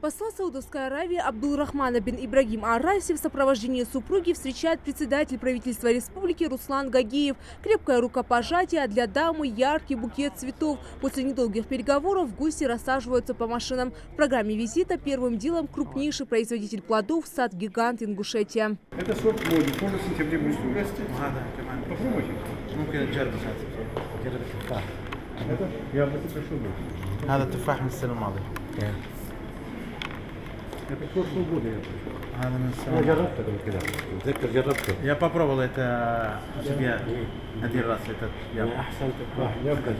Посла Саудовской Аравии Абдулрахмана бин Ибрагим Ар-Раиси в сопровождении супруги встречает председатель правительства республики Руслан Гагиев. Крепкое рукопожатие, а для дамы яркий букет цветов. После недолгих переговоров гости рассаживаются по машинам. В программе визита первым делом крупнейший производитель плодов сад-гигант Ингушетия. Это сорт моди, тоже в сентябре будет расти. Попробуйте. Это яблоко прошло будет. هذا تفاح من السنة الماضية. Это прошлого года هذا من السنة я الماضية. جربته قبل كده. اتذكر جربته. Я попробовал это себе один раз этот яблоко. احسن تفاح яблоко.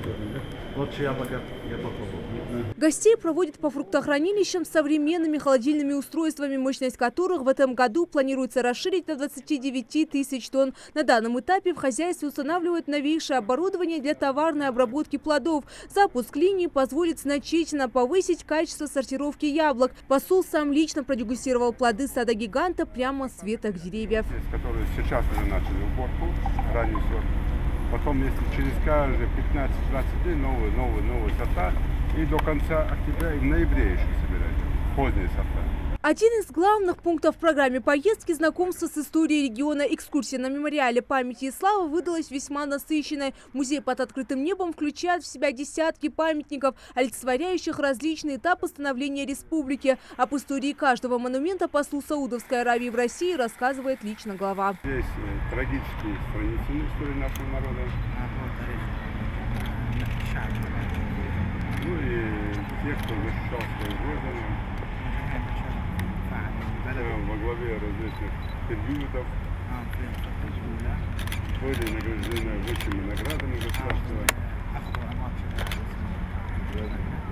Лучше яблоко я попробовал. Гостей проводят по фруктохранилищам с современными холодильными устройствами, мощность которых в этом году планируется расширить до 29 тысяч тонн. На данном этапе в хозяйстве устанавливают новейшее оборудование для товарной обработки плодов. Запуск линии позволит значительно повысить качество сортировки яблок. Посол сам лично продегустировал плоды сада-гиганта прямо с веток деревьев. Которые сейчас уже начали уборку, ранний сорт. Потом, если через каждые 15-20 дней новые сорта. И до конца октября и в ноябре еще собирать поздние сорта. Один из главных пунктов в программе поездки – знакомство с историей региона. Экскурсия на мемориале памяти и славы выдалась весьма насыщенной. Музей под открытым небом включает в себя десятки памятников, олицетворяющих различные этапы становления республики. Об истории каждого монумента послу Саудовской Аравии в России рассказывает лично глава. Здесь трагические страницы истории нашего народа. Ну и те, кто защищал свою родину, во главе различных периодов, были награждены высшими наградами государства.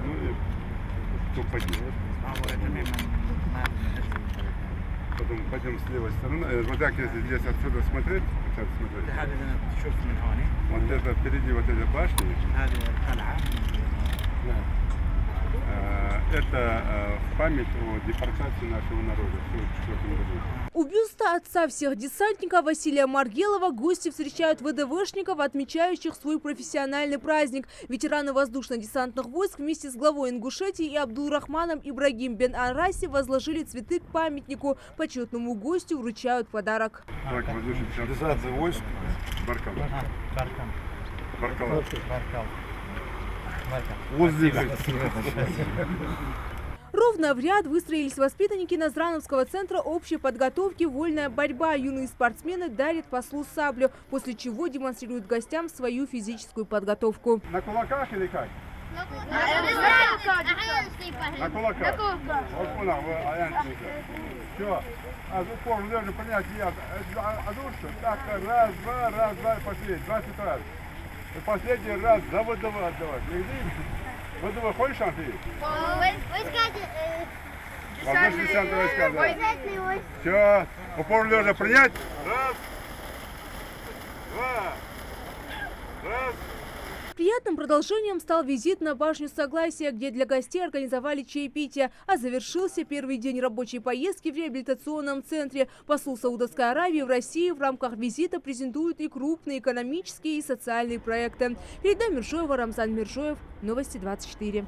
Ну и кто погиб. Потом пойдем с левой стороны. Вот так, если здесь отсюда смотреть, вот это впереди вот эта башня. Это в память о депортации нашего народа в 1944 году. У бюста отца всех десантников Василия Маргелова гости встречают ВДВшников, отмечающих свой профессиональный праздник. Ветераны воздушно-десантных войск вместе с главой Ингушетии и Абдулрахманом Ибрагим бин Ар-Раиси возложили цветы к памятнику. Почетному гостю вручают подарок. Так, воздушно-десантных войск Баркал. Ровно в ряд выстроились воспитанники Назрановского центра общей подготовки «Вольная борьба». Юные спортсмены дарят послу саблю, после чего демонстрируют гостям свою физическую подготовку. На кулаках или как? На кулаках. Вот понял, все. А в упор лежа понять, одушка. Так, раз, два, пошли. 20 раз. И последний раз за ВДВ отдавать. ВДВ ходишь, Андрей? Воздушно-десантные войска, да. Все. Упор лежа принять. Раз. Два. Раз. Приятным продолжением стал визит на башню Согласия, где для гостей организовали чаепитие. А завершился первый день рабочей поездки в реабилитационном центре. Посол Саудовской Аравии в России в рамках визита презентует и крупные экономические и социальные проекты. Перед нами Миржоева, Рамзан Миржоев, Новости 24.